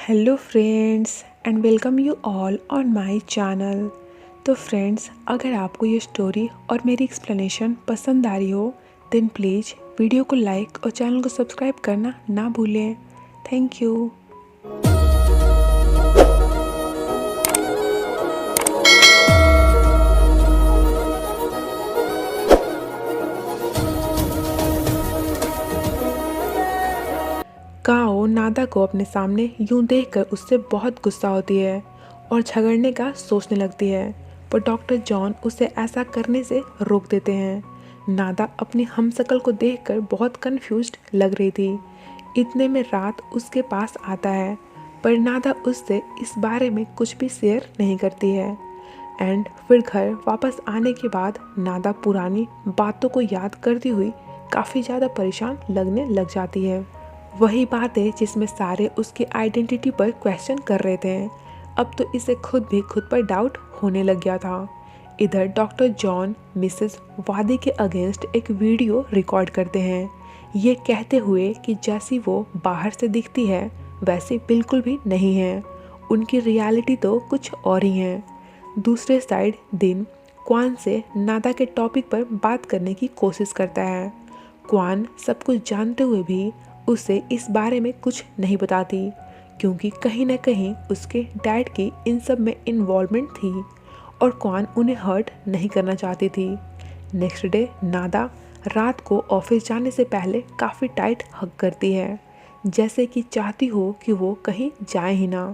Hello friends and welcome you all on my channel. तो friends, अगर आपको ये स्टोरी और मेरी एक्सप्लेनेशन पसंद आ रही हो देन प्लीज़ वीडियो को लाइक और चैनल को सब्सक्राइब करना ना भूलें। Thank you. काओ नादा को अपने सामने यूं देखकर उससे बहुत गुस्सा होती है और झगड़ने का सोचने लगती है, पर डॉक्टर जॉन उसे ऐसा करने से रोक देते हैं। नादा अपनी हमशक्ल को देखकर बहुत कंफ्यूज्ड लग रही थी। इतने में रात उसके पास आता है, पर नादा उससे इस बारे में कुछ भी शेयर नहीं करती है। एंड फिर घर वापस आने के बाद नादा पुरानी बातों को याद करती हुई काफ़ी ज़्यादा परेशान लगने लग जाती है। वही बात है जिसमें सारे उसकी आइडेंटिटी पर क्वेश्चन कर रहे थे। अब तो इसे खुद भी खुद पर डाउट होने लग गया था। इधर डॉक्टर जॉन मिसेस वादी के अगेंस्ट एक वीडियो रिकॉर्ड करते हैं, ये कहते हुए कि जैसी वो बाहर से दिखती है वैसी बिल्कुल भी नहीं है, उनकी रियलिटी तो कुछ और ही है। दूसरे साइड दिन क्वान से नादा के टॉपिक पर बात करने की कोशिश करता है। क्वान सब कुछ जानते हुए भी उसे इस बारे में कुछ नहीं बताती, क्योंकि कहीं ना कहीं उसके डैड की इन सब में इन्वॉल्वमेंट थी और क्वान उन्हें हर्ट नहीं करना चाहती थी। नेक्स्ट डे नादा रात को ऑफिस जाने से पहले काफ़ी टाइट हग करती है, जैसे कि चाहती हो कि वो कहीं जाए ही ना।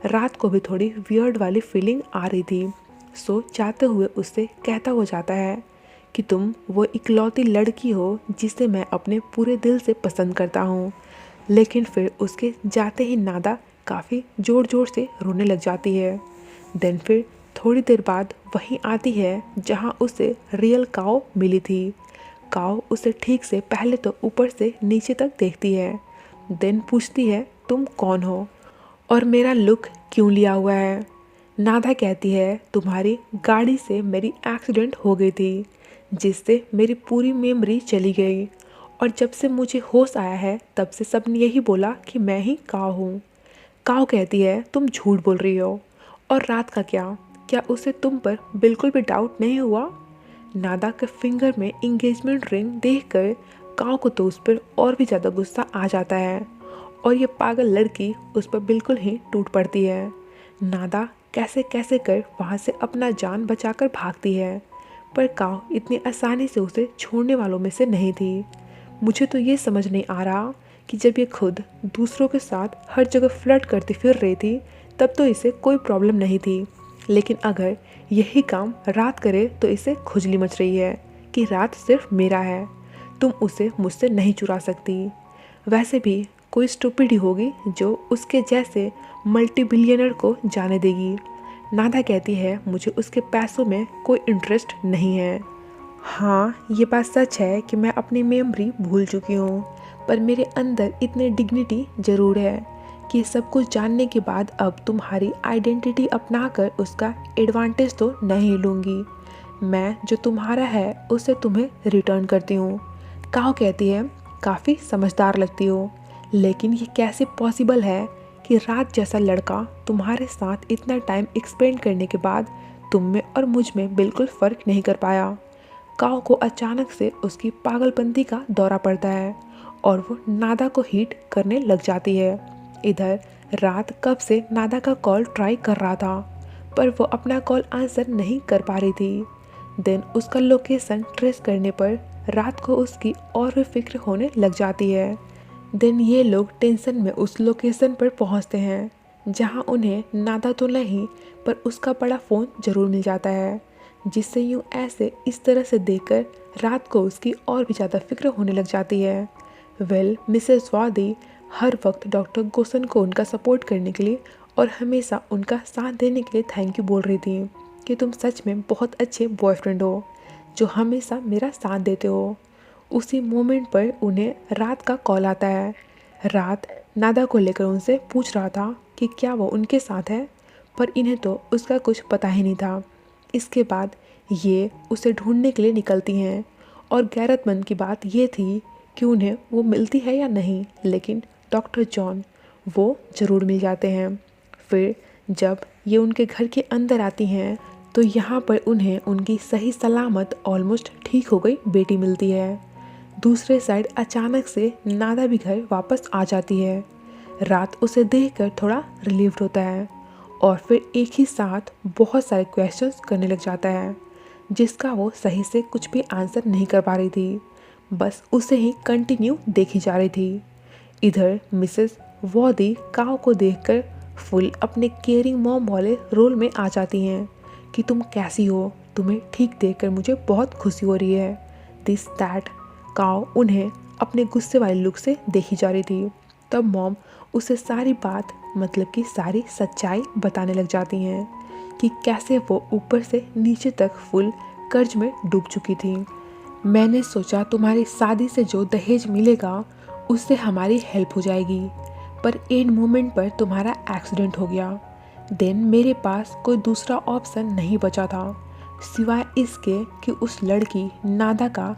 रात को भी थोड़ी वियर्ड वाली फीलिंग आ रही थी, सो जाते हुए उससे कहता हो जाता है कि तुम वो इकलौती लड़की हो जिसे मैं अपने पूरे दिल से पसंद करता हूँ। लेकिन फिर उसके जाते ही नादा काफ़ी ज़ोर ज़ोर से रोने लग जाती है। देन फिर थोड़ी देर बाद वहीं आती है जहाँ उसे रियल काओ मिली थी। काओ उसे ठीक से पहले तो ऊपर से नीचे तक देखती है, देन पूछती है तुम कौन हो और मेरा लुक क्यों लिया हुआ है। नादा कहती है तुम्हारी गाड़ी से मेरी एक्सीडेंट हो गई थी, जिससे मेरी पूरी मेमोरी चली गई और जब से मुझे होश आया है तब से सबने यही बोला कि मैं ही काओ हूँ। काओ कहती है तुम झूठ बोल रही हो, और रात का क्या उसे तुम पर बिल्कुल भी डाउट नहीं हुआ। नादा के फिंगर में इंगेजमेंट रिंग देखकर काओ को तो उस पर और भी ज़्यादा गुस्सा आ जाता है और ये पागल लड़की उस पर बिल्कुल ही टूट पड़ती है। नादा कैसे कैसे कर वहाँ से अपना जान बचाकर भागती है, पर काओ इतनी आसानी से उसे छोड़ने वालों में से नहीं थी। मुझे तो ये समझ नहीं आ रहा कि जब ये खुद दूसरों के साथ हर जगह फ्लर्ट करती फिर रही थी तब तो इसे कोई प्रॉब्लम नहीं थी, लेकिन अगर यही काम रात करे तो इसे खुजली मच रही है कि रात सिर्फ मेरा है, तुम उसे मुझसे नहीं चुरा सकती। वैसे भी कोई स्टूपिड ही होगी जो उसके जैसे मल्टी बिलियनर को जाने देगी। नादा कहती है मुझे उसके पैसों में कोई इंटरेस्ट नहीं है। हाँ, ये बात सच है कि मैं अपनी मेमोरी भूल चुकी हूँ, पर मेरे अंदर इतनी डिग्निटी ज़रूर है कि सब कुछ जानने के बाद अब तुम्हारी आइडेंटिटी अपनाकर उसका एडवांटेज तो नहीं लूँगी। मैं जो तुम्हारा है उसे तुम्हें रिटर्न करती हूँ। काओ कहती है काफ़ी समझदार लगती हो, लेकिन ये कैसे पॉसिबल है कि रात जैसा लड़का तुम्हारे साथ इतना टाइम एक्सपेंड करने के बाद तुम में और मुझ में बिल्कुल फ़र्क नहीं कर पाया। काओ को अचानक से उसकी पागलपंती का दौरा पड़ता है और वो नादा को हीट करने लग जाती है। इधर रात कब से नादा का कॉल ट्राई कर रहा था, पर वो अपना कॉल आंसर नहीं कर पा रही थी। देन उसका लोकेशन ट्रेस करने पर रात को उसकी और भी फिक्र होने लग जाती है। देन ये लोग टेंशन में उस लोकेशन पर पहुंचते हैं जहां उन्हें नादा तो नहीं पर उसका बड़ा फ़ोन ज़रूर मिल जाता है, जिससे यूँ ऐसे इस तरह से देखकर रात को उसकी और भी ज़्यादा फिक्र होने लग जाती है। मिसेस वादी हर वक्त डॉक्टर गोसन को उनका सपोर्ट करने के लिए और हमेशा उनका साथ देने के लिए थैंक यू बोल रही थी कि तुम सच में बहुत अच्छे बॉयफ्रेंड हो जो हमेशा मेरा साथ देते हो। उसी मोमेंट पर उन्हें रात का कॉल आता है। रात नादा को लेकर उनसे पूछ रहा था कि क्या वो उनके साथ है, पर इन्हें तो उसका कुछ पता ही नहीं था। इसके बाद ये उसे ढूंढने के लिए निकलती हैं और गैरतमंद की बात ये थी कि उन्हें वो मिलती है या नहीं, लेकिन डॉक्टर जॉन वो ज़रूर मिल जाते हैं। फिर जब ये उनके घर के अंदर आती हैं तो यहाँ पर उन्हें उनकी सही सलामत ऑलमोस्ट ठीक हो गई बेटी मिलती है। दूसरे साइड अचानक से नादा भी घर वापस आ जाती है। रात उसे देखकर थोड़ा रिलीव्ड होता है और फिर एक ही साथ बहुत सारे क्वेश्चंस करने लग जाता है जिसका वो सही से कुछ भी आंसर नहीं कर पा रही थी, बस उसे ही कंटिन्यू देखी जा रही थी। इधर मिसेस वॉदी काव को देखकर फुल अपने केयरिंग मॉम वाले रोल में आ जाती हैं कि तुम कैसी हो, तुम्हें ठीक देखकर मुझे बहुत खुशी हो रही है, दिस दैट। काव उन्हें अपने गुस्से वाले लुक से देखी जा रही थी। तब मॉम उसे सारी बात मतलब कि सारी सच्चाई बताने लग जाती हैं कि कैसे वो ऊपर से नीचे तक फुल कर्ज में डूब चुकी थी। मैंने सोचा तुम्हारी शादी से जो दहेज मिलेगा उससे हमारी हेल्प हो जाएगी, पर एंड मोमेंट पर तुम्हारा एक्सीडेंट हो गया। देन मेरे पास कोई दूसरा ऑप्शन नहीं बचा था सिवाय इसके कि उस लड़की नादा का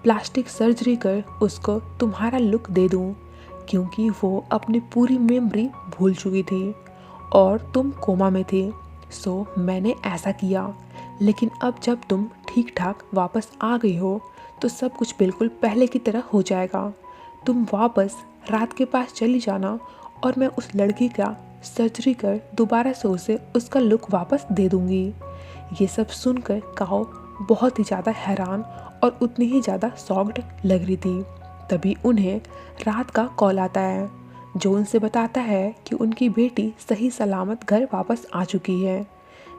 प्लास्टिक सर्जरी कर उसको तुम्हारा लुक दे दूं, क्योंकि वो अपनी पूरी मेमोरी भूल चुकी थी और तुम कोमा में थे। सो मैंने ऐसा किया, लेकिन अब जब तुम ठीक ठाक वापस आ गई हो तो सब कुछ बिल्कुल पहले की तरह हो जाएगा। तुम वापस रात के पास चली जाना और मैं उस लड़की का सर्जरी कर दोबारा से उसे उसका लुक वापस दे दूंगी। ये सब सुनकर काओ बहुत ही ज़्यादा हैरान और उतनी ही ज़्यादा शॉक्ड लग रही थी। तभी उन्हें रात का कॉल आता है जो उनसे बताता है कि उनकी बेटी सही सलामत घर वापस आ चुकी है।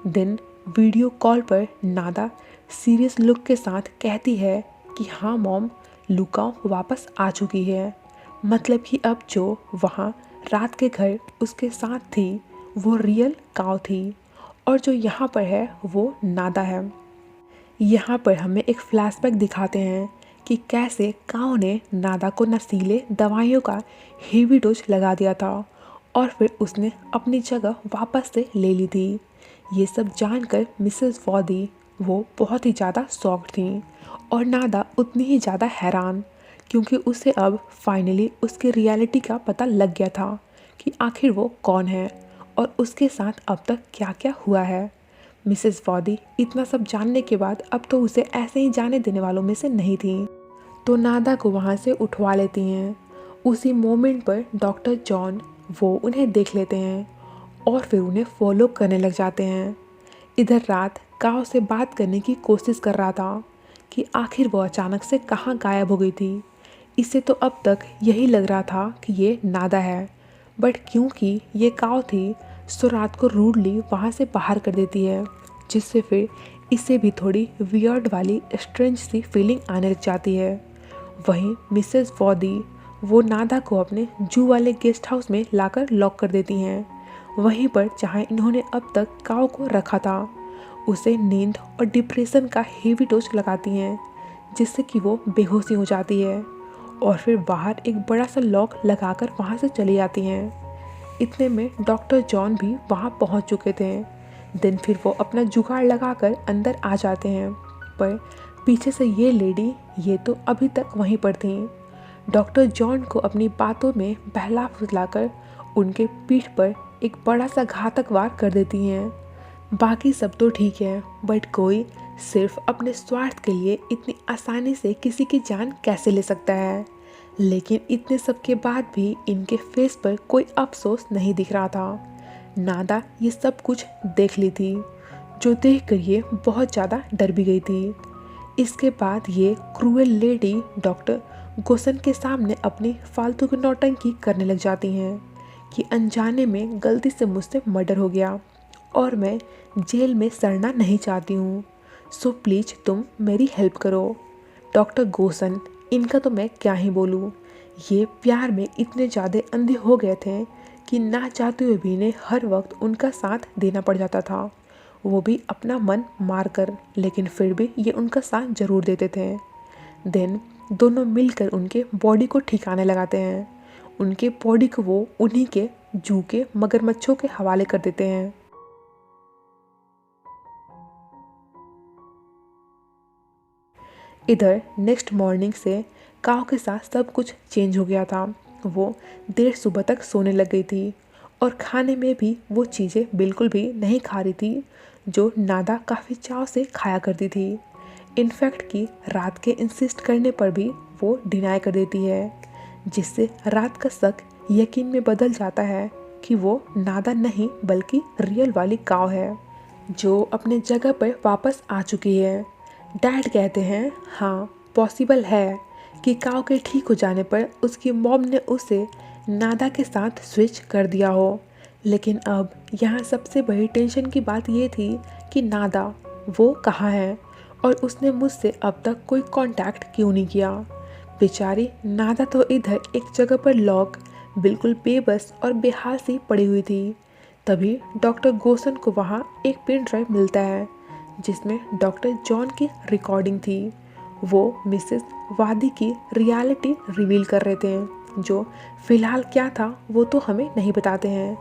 देन वीडियो कॉल पर नादा सीरियस लुक के साथ कहती है कि हाँ मॉम, लुका वापस आ चुकी है, मतलब कि अब जो वहाँ रात के घर उसके साथ थी वो रियल काव थी और जो यहाँ पर है वो नादा है। यहाँ पर हमें एक फ्लैशबैक दिखाते हैं कि कैसे काव ने नादा को नशीले दवाइयों का हेवी डोज लगा दिया था और फिर उसने अपनी जगह वापस से ले ली थी। ये सब जानकर मिसेस वॉदी वो बहुत ही ज़्यादा शॉक्ड थी और नादा उतनी ही ज़्यादा हैरान, क्योंकि उसे अब फाइनली उसकी रियलिटी का पता लग गया था कि आखिर वो कौन है और उसके साथ अब तक क्या क्या हुआ है। मिसेस वॉदी इतना सब जानने के बाद अब तो उसे ऐसे ही जाने देने वालों में से नहीं थी, तो नादा को वहाँ से उठवा लेती हैं। उसी मोमेंट पर डॉक्टर जॉन वो उन्हें देख लेते हैं और फिर उन्हें फॉलो करने लग जाते हैं। इधर रात काव से बात करने की कोशिश कर रहा था कि आखिर वो अचानक से कहाँ गायब हो गई थी। इसे तो अब तक यही लग रहा था कि ये नादा है, बट क्योंकि ये काव थी सो रात को रूडली वहाँ से बाहर कर देती है, जिससे फिर इसे भी थोड़ी वियर्ड वाली स्ट्रेंज सी फीलिंग आने लग जाती है। वहीं मिसेस वॉदी वो नादा को अपने जू वाले गेस्ट हाउस में लाकर लॉक कर देती हैं, वहीं पर जहाँ इन्होंने अब तक काव को रखा था। उसे नींद और डिप्रेशन का हेवी डोज लगाती हैं जिससे कि वो बेहोशी हो जाती है और फिर बाहर एक बड़ा सा लॉक लगाकर वहाँ से चली जाती हैं। इतने में डॉक्टर जॉन भी वहाँ पहुँच चुके थे। दिन फिर वो अपना जुगाड़ लगाकर अंदर आ जाते हैं, पर पीछे से ये लेडी ये तो अभी तक वहीं पर थी। डॉक्टर जॉन को अपनी बातों में बहला फुसलाकर उनके पीठ पर एक बड़ा सा घातक वार कर देती हैं। बाकी सब तो ठीक है, बट कोई सिर्फ अपने स्वार्थ के लिए इतनी आसानी से किसी की जान कैसे ले सकता है। लेकिन इतने सब के बाद भी इनके फेस पर कोई अफसोस नहीं दिख रहा था। नादा ये सब कुछ देख ली थी, जो देखकर ये बहुत ज़्यादा डर भी गई थी। इसके बाद ये क्रूएल लेडी डॉक्टर गोसन के सामने अपनी फालतू की नौटंकी करने लग जाती हैं कि अनजाने में गलती से मुझसे मर्डर हो गया और मैं जेल में सड़ना नहीं चाहती हूँ, सो प्लीज़ तुम मेरी हेल्प करो। डॉक्टर गोसन इनका तो मैं क्या ही बोलूँ, ये प्यार में इतने ज़्यादा अंधे हो गए थे कि ना चाहते हुए भी इन्हें हर वक्त उनका साथ देना पड़ जाता था, वो भी अपना मन मार कर, लेकिन फिर भी ये उनका साथ ज़रूर देते थे। देन दोनों मिलकर उनके बॉडी को ठिकाने लगाते हैं। उनके बॉडी को वो उन्हीं के जू के मगरमच्छों के हवाले कर देते हैं। इधर नेक्स्ट मॉर्निंग से काव के साथ सब कुछ चेंज हो गया था वो देर सुबह तक सोने लग गई थी और खाने में भी वो चीज़ें बिल्कुल भी नहीं खा रही थी जो नादा काफ़ी चाव से खाया करती थी। इनफैक्ट कि रात के इंसिस्ट करने पर भी वो डिनाई कर देती है, जिससे रात का शक यकीन में बदल जाता है कि वो नादा नहीं बल्कि रियल वाली काव है जो अपने जगह पर वापस आ चुकी है। डैड कहते हैं हाँ पॉसिबल है कि काव के ठीक हो जाने पर उसकी मॉम ने उसे नादा के साथ स्विच कर दिया हो, लेकिन अब यहाँ सबसे बड़ी टेंशन की बात ये थी कि नादा वो कहाँ है और उसने मुझसे अब तक कोई कांटेक्ट क्यों नहीं किया। बेचारी नादा तो इधर एक जगह पर लॉक बिल्कुल बेबस और बेहाल सी पड़ी हुई थी। तभी डॉक्टर गोसन को वहाँ एक पेन ड्राइव मिलता है जिसमें डॉक्टर जॉन की रिकॉर्डिंग थी। वो मिसेस वादी की रियलिटी रिवील कर रहे थे, जो फिलहाल क्या था वो तो हमें नहीं बताते हैं,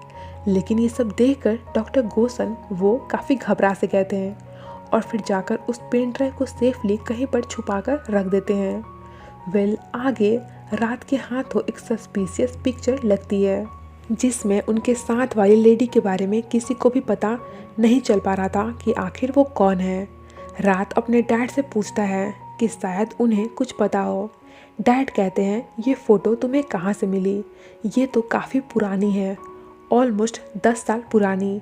लेकिन ये सब देखकर डॉक्टर गोसन वो काफ़ी घबरा से कहते हैं और फिर जाकर उस पेन ड्राइव को सेफली कहीं पर छुपा कर रख देते हैं। आगे रात के हाथों एक सस्पिशियस पिक्चर लगती है जिसमें उनके साथ वाली लेडी के बारे में किसी को भी पता नहीं चल पा रहा था कि आखिर वो कौन है। रात अपने डैड से पूछता है कि शायद उन्हें कुछ पता हो। डैड कहते हैं ये फ़ोटो तुम्हें कहाँ से मिली, ये तो काफ़ी पुरानी है, ऑलमोस्ट 10 साल पुरानी।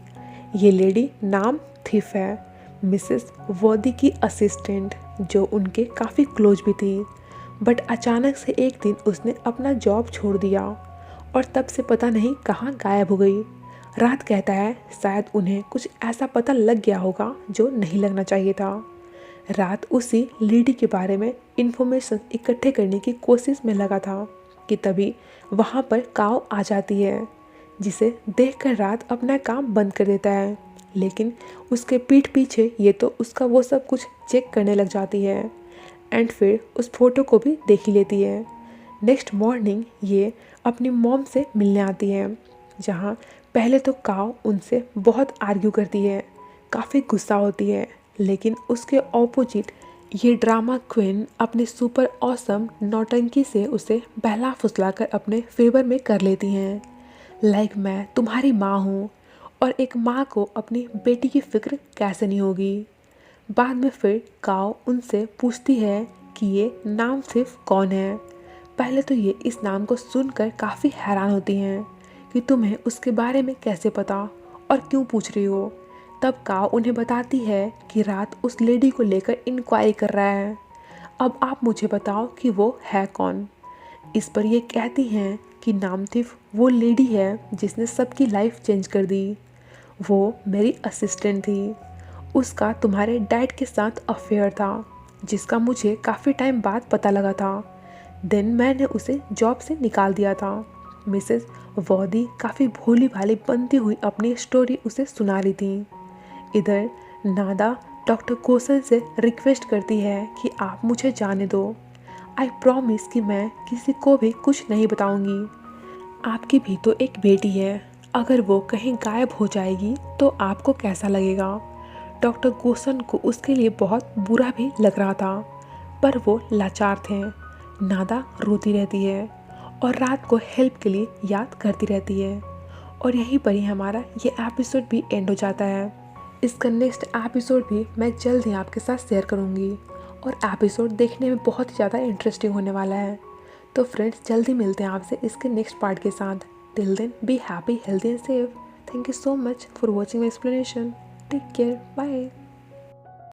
ये लेडी नाम थिफ है, मिसेस वॉदी की असिस्टेंट जो उनके काफ़ी क्लोज भी थी, बट अचानक से एक दिन उसने अपना जॉब छोड़ दिया और तब से पता नहीं कहाँ गायब हो गई। रात कहता है शायद उन्हें कुछ ऐसा पता लग गया होगा जो नहीं लगना चाहिए था। रात उसी लेडी के बारे में इंफॉर्मेशन इकट्ठे करने की कोशिश में लगा था कि तभी वहाँ पर काव आ जाती है, जिसे देखकर रात अपना काम बंद कर देता है, लेकिन उसके पीठ पीछे ये तो उसका वो सब कुछ चेक करने लग जाती है एंड फिर उस फोटो को भी देख ही लेती है। नेक्स्ट मॉर्निंग ये अपनी मॉम से मिलने आती है, जहाँ पहले तो काव उनसे बहुत आर्ग्यू करती है, काफ़ी गुस्सा होती है, लेकिन उसके ऑपोजिट ये ड्रामा क्वीन अपने सुपर ऑसम नौटंकी से उसे बहला फुसला कर अपने फेवर में कर लेती हैं। लाइक मैं तुम्हारी माँ हूँ और एक माँ को अपनी बेटी की फिक्र कैसे नहीं होगी। बाद में फिर काव उनसे पूछती है कि ये नाम सिर्फ कौन है। पहले तो ये इस नाम को सुनकर काफ़ी हैरान होती हैं कि तुम्हें उसके बारे में कैसे पता और क्यों पूछ रही हो। तब काव उन्हें बताती है कि रात उस लेडी को लेकर इंक्वायरी कर रहा है, अब आप मुझे बताओ कि वो है कौन। इस पर ये कहती हैं कि नामथिफ वो लेडी है जिसने सबकी लाइफ चेंज कर दी, वो मेरी असिस्टेंट थी, उसका तुम्हारे डैड के साथ अफेयर था जिसका मुझे काफ़ी टाइम बाद पता लगा था। देन मैंने उसे जॉब से निकाल दिया था। मिसेस वॉदी काफ़ी भोली भाली बनती हुई अपनी स्टोरी उसे सुना रही थी। इधर नादा डॉक्टर कोसन से रिक्वेस्ट करती है कि आप मुझे जाने दो, आई प्रॉमिस कि मैं किसी को भी कुछ नहीं बताऊंगी। आपकी भी तो एक बेटी है, अगर वो कहीं गायब हो जाएगी तो आपको कैसा लगेगा। डॉक्टर गोसन को उसके लिए बहुत बुरा भी लग रहा था, पर वो लाचार थे। नादा रोती रहती है और रात को हेल्प के लिए याद करती रहती है, और यहीं पर ही हमारा ये एपिसोड भी एंड हो जाता है। इसका नेक्स्ट एपिसोड भी मैं जल्द ही आपके साथ शेयर करूँगी, और एपिसोड देखने में बहुत ही ज़्यादा इंटरेस्टिंग होने वाला है। तो फ्रेंड्स जल्दी मिलते हैं आपसे इसके नेक्स्ट पार्ट के साथ। Till then be happy, healthy and safe. Thank you so much for watching my explanation. Take care, bye.